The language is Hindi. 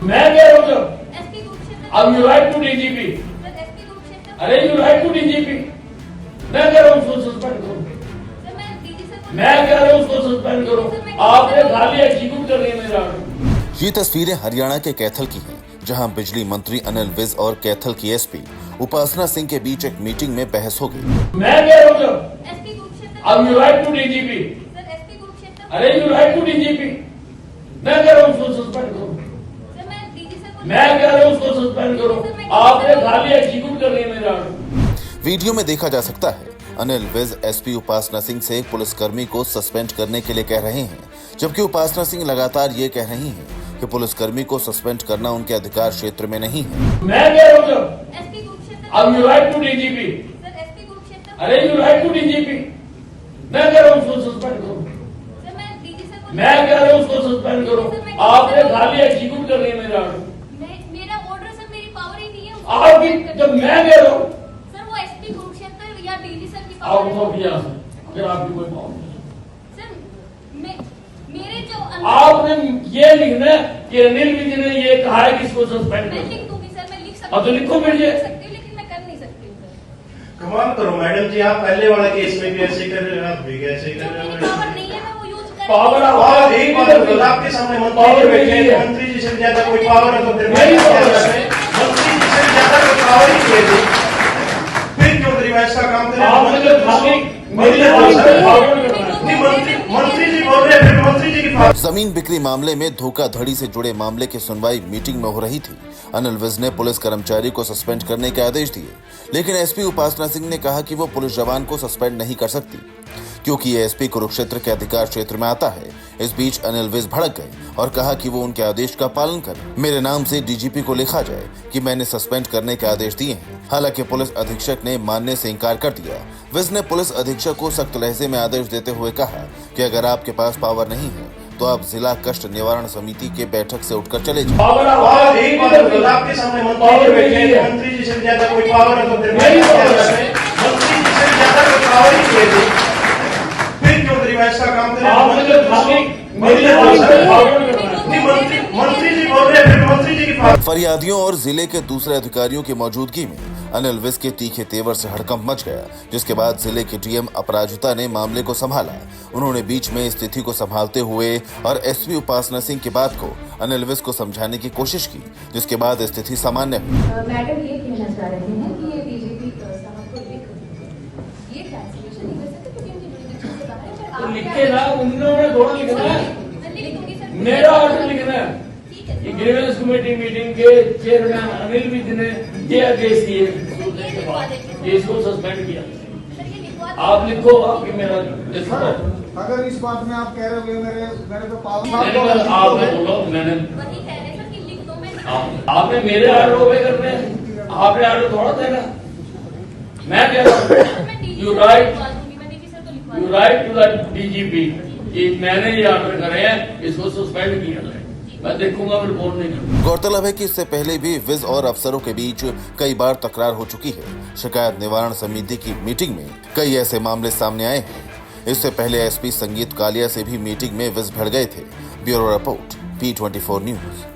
मैं कह रहा हूँ एसपी कुरुक्षेत्र अब you write to DGP, sir SP Kurukshetra अरे यू राइट टू डीजीपी, मैं कह रहा हूँ उसको सस्पेंड करो, सर मैं डीजी सर को मैं कह रहा हूँ उसको सस्पेंड करो, आपने खाली एग्जीक्यूट कर दिया मेरा ऑर्डर। ये तस्वीरें हरियाणा के कैथल की हैं, जहां बिजली मंत्री अनिल विज और कैथल की एसपी उपासना सिंह के बीच एक मीटिंग में बहस हो गई। मैं कह रहा हूँ एसपी कुरुक्षेत्र अब you write to DGP, sir SP Kurukshetra अरे यू राइट टू डीजीपी, मैं कह रहा हूँ उसको सस्पेंड करो, सर मैं डीजी सर को मैं कह रहा हूँ उसको सस्पेंड करो, आपने खाली एग्जीक्यूट कर दिया मेरा ऑर्डर। वीडियो में देखा जा सकता है अनिल विज एसपी उपासना सिंह से एक पुलिसकर्मी को सस्पेंड करने के लिए कह रहे हैं, जबकि उपासना सिंह लगातार ये कह रही हैं कि पुलिसकर्मी को सस्पेंड करना उनके अधिकार क्षेत्र में नहीं है। मैं कह रहा हूँ एसपी कुरुक्षेत्र अब you write to DGP, sir SP Kurukshetra अरे यू राइट टू डीजीपी, मैं कह रहा हूँ उसको सस्पेंड करो, सर मैं डीजी सर को मैं कह रहा हूँ उसको सस्पेंड करो, आपने खाली एग्जीक्यूट कर दिया मेरा ऑर्डर। मेरा ऑर्डर सर मेरी पावर ही नहीं है उसको आपकी suspend करने जब की। मैं कह रहा हूँ सर वो एसपी कुरुक्षेत्र या डीजी सर की आप पावर तो है। यहाँ से, अगर आपकी कोई पावर नहीं है। सर मेरे जो आपने ये लिखना है कि अनिल विज ने ये कहा है कि इसको सस्पेंड मैं करो। लिख दूंगी सर, मैं लिख सकती अब तो लिखो फिर ये। लिख सकती हूँ लेकिन मैं कर नहीं सकती हूँ सर। कमाल करो मैडम जी, आप पहले वाला केस में भी ऐसे कर रहे हो, आप भी ऐसे कर जब रहे मेरी हो। पावर नहीं है मैं वो यूज कर पावर और एक बात बताओ, आपके सामने मंत्री जी बैठे हैं, मंत्री जी से ज्यादा कोई पावर है तो फिर मेरी क्या पावर कर रहे हैं? मंत्री जी से ज्यादा कोई पावर ही नहीं है। फिर क्यों रिवाइज का काम करें? आपने जो खाली मेरी मंत्री जी बोल रहे हैं, फिर मंत्री जी की पावर। जमीन बिक्री मामले में धोखाधड़ी से जुड़े मामले की सुनवाई मीटिंग में हो रही थी। अनिल विज ने पुलिस कर्मचारी को सस्पेंड करने के आदेश दिए, लेकिन एसपी उपासना सिंह ने कहा कि वो पुलिस जवान को सस्पेंड नहीं कर सकती क्योंकि ये एसपी कुरुक्षेत्र के अधिकार क्षेत्र में आता है। इस बीच अनिल विज भड़क गए और कहा कि वो उनके आदेश का पालन करें। मेरे नाम से डीजीपी को लिखा जाए कि मैंने सस्पेंड करने के आदेश दिए हैं। हालांकि पुलिस अधीक्षक ने मानने से इंकार कर दिया। विज ने पुलिस अधीक्षक को सख्त लहजे में आदेश देते हुए कहा कि अगर आपके पास पावर नहीं है तो आप जिला कष्ट निवारण समिति के बैठक से उठकर चले जाएं। और एक बात बताओ, आपके सामने मंत्री जी बैठे हैं, मंत्री जी से ज्यादा कोई पावर है तो फिर क्या कर रहे हैं? मंत्री जी से ज्यादा कोई पावर ही नहीं है। फिर क्यों रिवाइज का काम करें? आपने जो खाली मंत्री जी बोल रहे हैं, फिर मंत्री जी की पावर। फरियादियों और जिले के दूसरे अधिकारियों की मौजूदगी में अनिल विज के तीखे तेवर से हड़कंप मच गया, जिसके बाद जिले के डीएम अपराजिता ने मामले को संभाला। उन्होंने बीच में स्थिति को संभालते हुए और एसपी उपासना सिंह की बात को अनिल विज को समझाने की कोशिश की, जिसके बाद स्थिति सामान्य हुई। मैडम ये कहना चाह रहे हैं कि ये डीजीपी साहब को लिख दीजिए। ये कैंसिलेशन नहीं कर सकते क्योंकि उनकी जुरिडिक्शन से बाहर है, पर तो आप लिखे ना, उन्होंने थोड़ा लिखना है, मैं लिख दूंगी सर। मेरा ऑर्डर लिखना है। ठीक है ये ग्रीवेंस कमेटी मीटिंग के चेयरमैन अनिल विज ने ये आदेश दिए कि इसको सस्पेंड किया। सर ये लिखवा आप लिखो, आपकी मेरा लिखो। अगर इस बात में आप कह रहे हो मेरे तो मैंने कहा, आपने बोला, मैंने वही कह रहे हैं सर कि लिख दो, मैं लिख आपने मेरे ऑर्डर ओबे करने हैं, आपने ऑर्डर थोड़ा देना। मैं कह रहा हूँ you write you write to the DGP कि मैंने ये ऑर्डर करे हैं, इसको सस्पेंड किया जाए। मैं देखूंगा, रिपोर्ट नहीं करूंगा। गौरतलब है कि इससे पहले भी विज और अफसरों के बीच कई बार तकरार हो चुकी है। शिकायत निवारण समिति की मीटिंग में कई ऐसे मामले सामने आए हैं। इससे पहले एसपी संगीत कालिया से भी मीटिंग में विज भिड़ गए थे। Bureau report P24 news.